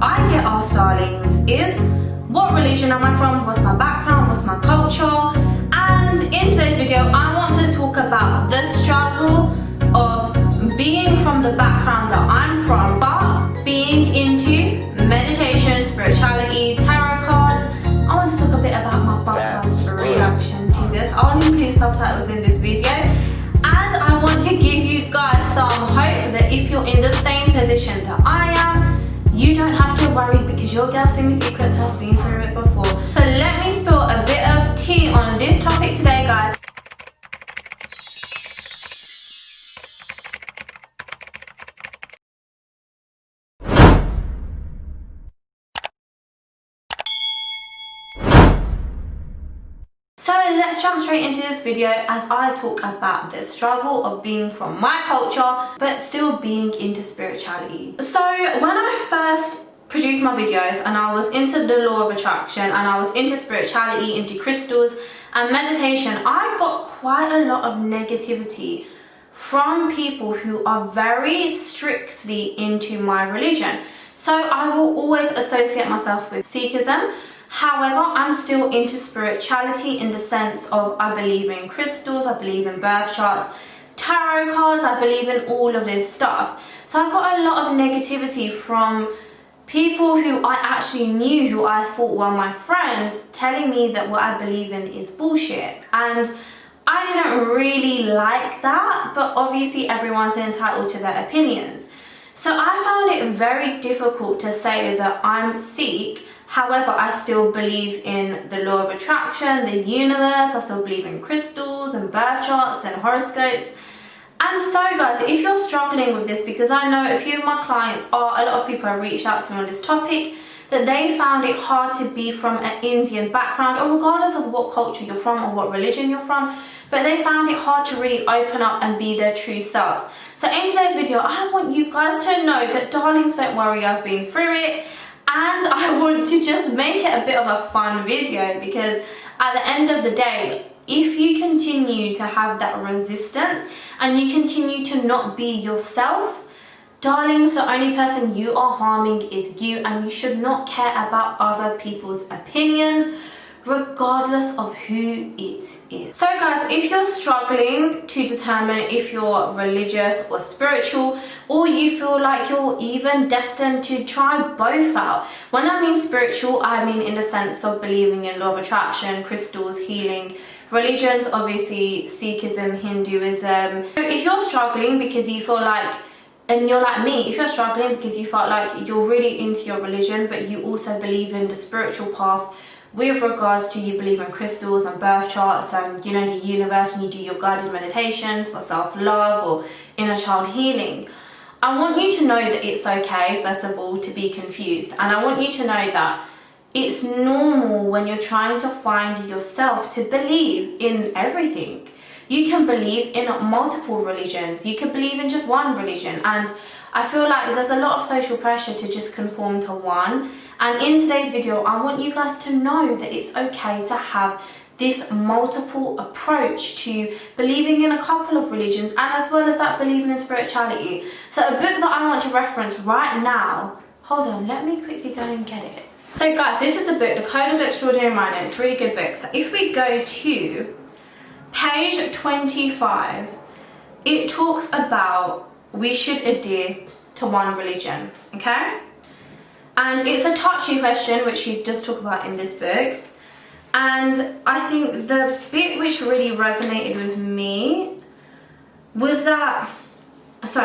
I get asked, darlings, is what religion am I from, what's my background, what's my culture. And in today's video I want to talk about the struggle of being from the background that I'm from, but being into meditation, spirituality, tarot cards. I want to talk a bit about my butler's reaction to this. I'll include subtitles in this video, and I want to give you guys some hope that if you're in the same position that I am, you don't have to worry, because your girl Simi Secrets has been through it before. So let me spill a bit of tea on this topic today, guys. So let's jump straight into this video as I talk about the struggle of being from my culture but still being into spirituality. So when I first produced my videos and I was into the law of attraction and I was into spirituality, into crystals and meditation, I got quite a lot of negativity from people who are very strictly into my religion. So I will always associate myself with Sikhism. However, I'm still into spirituality in the sense of I believe in crystals, I believe in birth charts, tarot cards, I believe in all of this stuff. So I got a lot of negativity from people who I actually knew, who I thought were my friends, telling me that what I believe in is bullshit. And I didn't really like that, but obviously everyone's entitled to their opinions. So I found it very difficult to say that I'm Sikh. However, I still believe in the law of attraction, the universe. I still believe in crystals and birth charts and horoscopes. And so guys, if you're struggling with this, because I know a few of my clients a lot of people have reached out to me on this topic, that they found it hard to be from an Indian background, or regardless of what culture you're from or what religion you're from, but they found it hard to really open up and be their true selves. So in today's video, I want you guys to know that, darlings, don't worry, I've been through it. And I want to just make it a bit of a fun video, because at the end of the day, if you continue to have that resistance and you continue to not be yourself, darlings, the only person you are harming is you, and you should not care about other people's opinions, regardless of who it is. So guys, if you're struggling to determine if you're religious or spiritual, or you feel like you're even destined to try both out. When I mean spiritual, I mean in the sense of believing in law of attraction, crystals, healing, religions, obviously Sikhism, Hinduism. If you're struggling because you feel like, and you're like me, if you're struggling because you felt like you're really into your religion but you also believe in the spiritual path with regards to, you believe in crystals and birth charts and, you know, the universe, and you do your guided meditations for self-love or inner child healing, I want you to know that it's okay, first of all, to be confused. And I want you to know that it's normal when you're trying to find yourself to believe in everything. You can believe in multiple religions. You can believe in just one religion. And I feel like there's a lot of social pressure to just conform to one. And in today's video, I want you guys to know that it's okay to have this multiple approach to believing in a couple of religions, and as well as that, believing in spirituality. So a book that I want to reference right now, hold on, let me quickly go and get it. So guys, this is the book, The Code of Extraordinary Mind, and it's a really good book. So if we go to page 25, it talks about we should adhere to one religion, okay? And it's a touchy question, which he does talk about in this book. And I think the bit which really resonated with me was that, so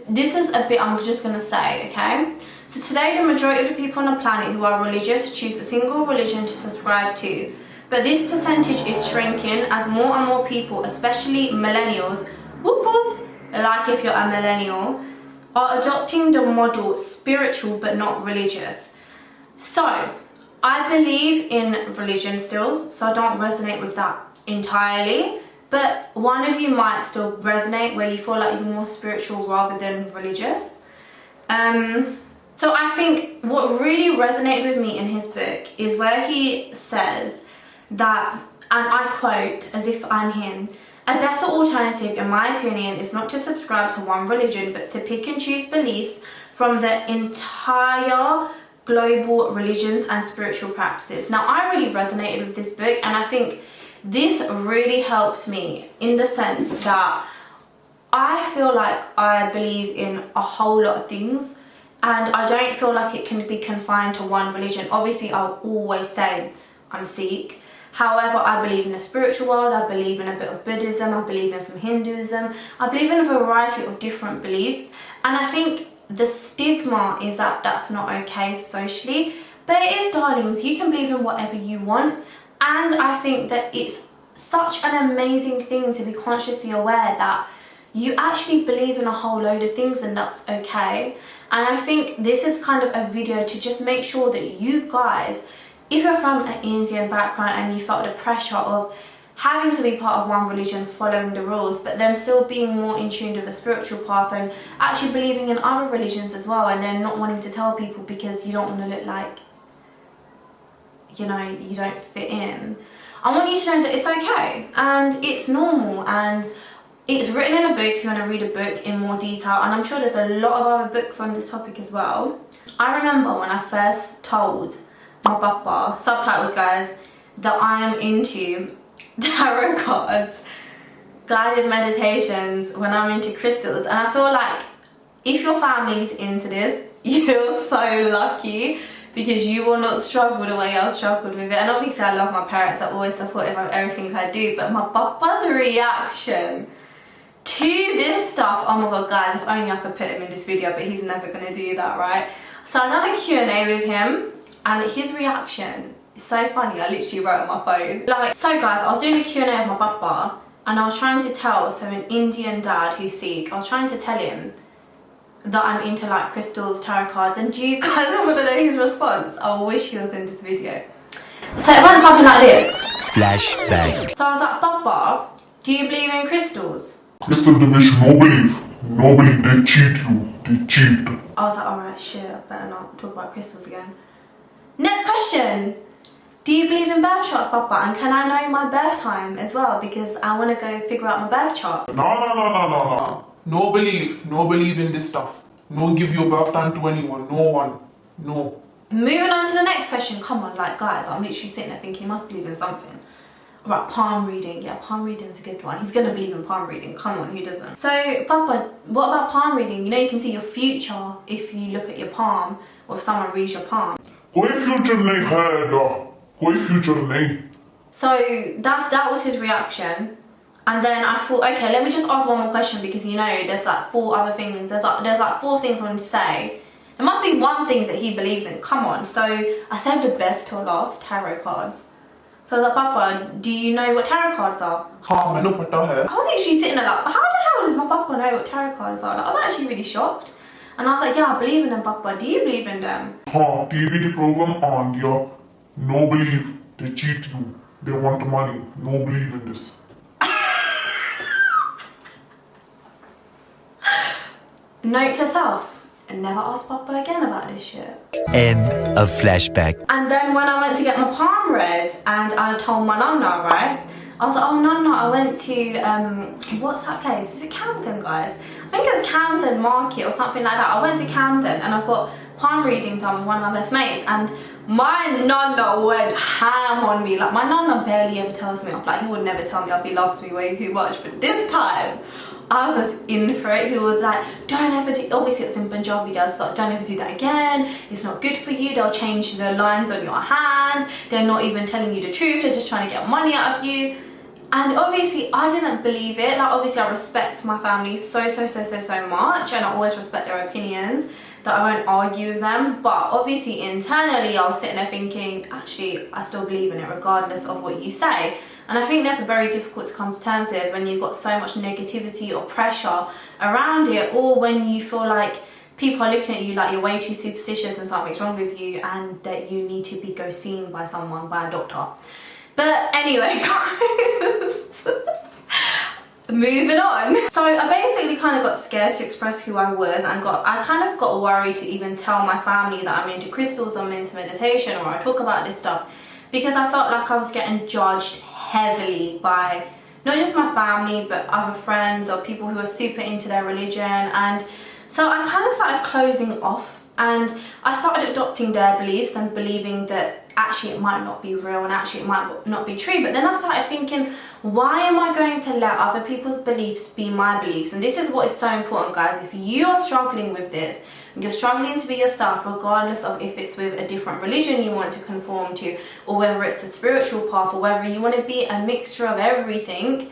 this is a bit I'm just gonna say, okay? So today, the majority of the people on the planet who are religious choose a single religion to subscribe to. But this percentage is shrinking as more and more people, especially millennials, whoop whoop, like if you're a millennial, are adopting the model spiritual but not religious. So I believe in religion still, so I don't resonate with that entirely, but one of you might still resonate where you feel like you're more spiritual rather than religious. So I think what really resonated with me in his book is where he says that, and I quote as if I'm him, A better alternative, in my opinion, is not to subscribe to one religion, but to pick and choose beliefs from the entire global religions and spiritual practices. Now, I really resonated with this book, and I think this really helped me in the sense that I feel like I believe in a whole lot of things, and I don't feel like it can be confined to one religion. Obviously, I'll always say I'm Sikh. However, I believe in the spiritual world, I believe in a bit of Buddhism, I believe in some Hinduism, I believe in a variety of different beliefs, and I think the stigma is that that's not okay socially, but it is, darlings. You can believe in whatever you want, and I think that it's such an amazing thing to be consciously aware that you actually believe in a whole load of things, and that's okay. And I think this is kind of a video to just make sure that you guys, if you're from an Indian background and you felt the pressure of having to be part of one religion, following the rules, but then still being more in tune with a spiritual path and actually believing in other religions as well, and then not wanting to tell people because you don't want to look like, you know, you don't fit in. I want you to know that it's okay and it's normal, and it's written in a book if you want to read a book in more detail, and I'm sure there's a lot of other books on this topic as well. I remember when I first told my papa, subtitles guys, that I'm into tarot cards, guided meditations, when I'm into crystals, and I feel like if your family's into this, you're so lucky, because you will not struggle the way I struggled with it. And obviously I love my parents, they're always supportive of everything I do, but my papa's reaction to this stuff, oh my god guys, if only I could put him in this video, but he's never going to do that, right? So I done a Q&A with him, and his reaction is so funny. I literally wrote on my phone. Like, so guys, I was doing a Q&A with my papa, and I was trying to tell, so an Indian dad who's Sikh, I was trying to tell him that I'm into like crystals, tarot cards, and do you guys want to know his response? I wish he was in this video. So it went something like this. Flashback. So I was like, Papa, do you believe in crystals? Crystal division, no belief. No belief, they cheat you. They cheat. I was like, alright, shit, I better not talk about crystals again. Next question. Do you believe in birth charts, Papa? And can I know my birth time as well? Because I want to go figure out my birth chart. No. No believe in this stuff. No give your birth time to anyone. No one. No. Moving on to the next question. Come on, like guys, I'm literally sitting there thinking he must believe in something. Right, palm reading. Yeah, palm reading's a good one. He's gonna believe in palm reading. Come on, who doesn't? So, Papa, what about palm reading? You know you can see your future if you look at your palm, or if someone reads your palm. कोई future नहीं है डॉ. कोई future नहीं. So that was his reaction. And then I thought, okay, let me just ask one more question, because you know there's like 4 other things. There's like 4 things I want to say. There must be one thing that he believes in. Come on. So I saved the best till last, tarot cards. So I was like, Papa, do you know what tarot cards are? हाँ मैंने पता है. I was actually sitting there like, how the hell does my Papa know what tarot cards are? Like, I was actually really shocked. And I was like, yeah, I believe in them, Papa. Do you believe in them? हाँ, TV program on दिया. No belief, they cheat you. They want money. No believe in this. Note to self, and never ask Papa again about this shit. End of flashback. And then when I went to get my palm read, and I told my nonna, right? I was like, oh nonna, I went to, what's that place? Is it Camden, guys? I think it was Camden Market or something like that. I went to Camden and I got palm reading done with one of my best mates, and my nonna went ham on me. Like, my nonna barely ever tells me off. Like, he would never tell me off, he loves me way too much, but this time I was in for it. He was like, don't ever do, obviously it's in Punjabi, guys, so don't ever do that again. It's not good for you. They'll change the lines on your hand. They're not even telling you the truth. They're just trying to get money out of you. And obviously I didn't believe it. Like, obviously I respect my family so much, and I always respect their opinions, that I won't argue with them. But obviously internally I was sitting there thinking, actually I still believe in it regardless of what you say. And I think that's very difficult to come to terms with when you've got so much negativity or pressure around it, or when you feel like people are looking at you like you're way too superstitious and something's wrong with you, and that you need to go seen by someone, by a doctor. But anyway, guys, moving on. So I basically kind of got scared to express who I was, and I kind of got worried to even tell my family that I'm into crystals, I'm into meditation, or I talk about this stuff, because I felt like I was getting judged heavily by not just my family, but other friends or people who are super into their religion. And so I kind of started closing off, and I started adopting their beliefs and believing that actually it might not be real and actually it might not be true. But then I started thinking, why am I going to let other people's beliefs be my beliefs? And this is what is so important, guys. If you are struggling with this, you're struggling to be yourself, regardless of if it's with a different religion you want to conform to, or whether it's a spiritual path, or whether you want to be a mixture of everything,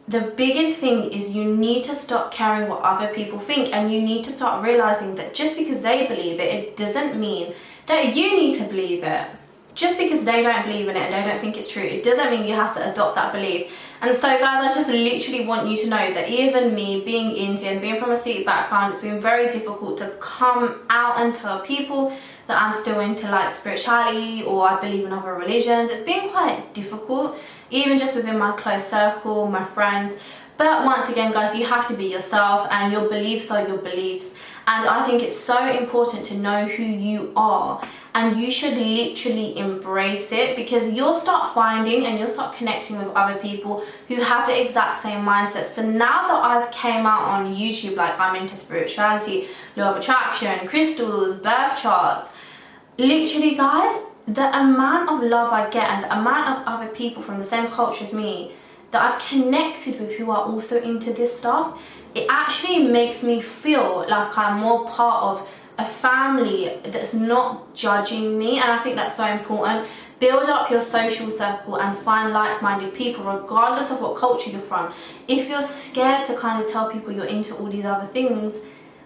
the biggest thing is you need to stop caring what other people think, and you need to start realizing that just because they believe it, it doesn't mean that you need to believe it. Just because they don't believe in it and they don't think it's true, it doesn't mean you have to adopt that belief. And so guys, I just literally want you to know that even me, being Indian, being from a Sikh background, it's been very difficult to come out and tell people that I'm still into like spirituality or I believe in other religions. It's been quite difficult, even just within my close circle, my friends. But once again, guys, you have to be yourself, and your beliefs are your beliefs. And I think it's so important to know who you are, and you should literally embrace it, because you'll start finding and you'll start connecting with other people who have the exact same mindset. So now that I've came out on YouTube, like I'm into spirituality, law of attraction, crystals, birth charts, literally guys, the amount of love I get and the amount of other people from the same culture as me that I've connected with who are also into this stuff, it actually makes me feel like I'm more part of a family that's not judging me. And I think that's so important. Build up your social circle and find like-minded people regardless of what culture you're from. If you're scared to kind of tell people you're into all these other things,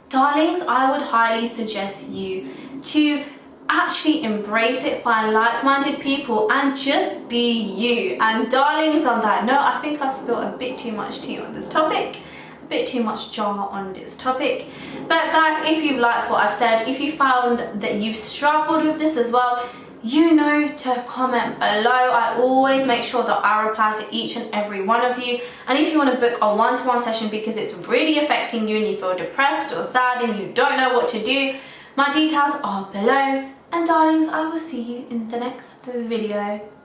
darlings, I would highly suggest you to actually embrace it, find like-minded people, and just be you. And darlings, on that note, I think I've spilled a bit too much tea on this topic, a bit too much jar on this topic. But guys, if you've liked what I've said, if you found that you've struggled with this as well, you know to comment below. I always make sure that I reply to each and every one of you. And if you want to book a one-to-one session because it's really affecting you and you feel depressed or sad and you don't know what to do, my details are below. And darlings, I will see you in the next video.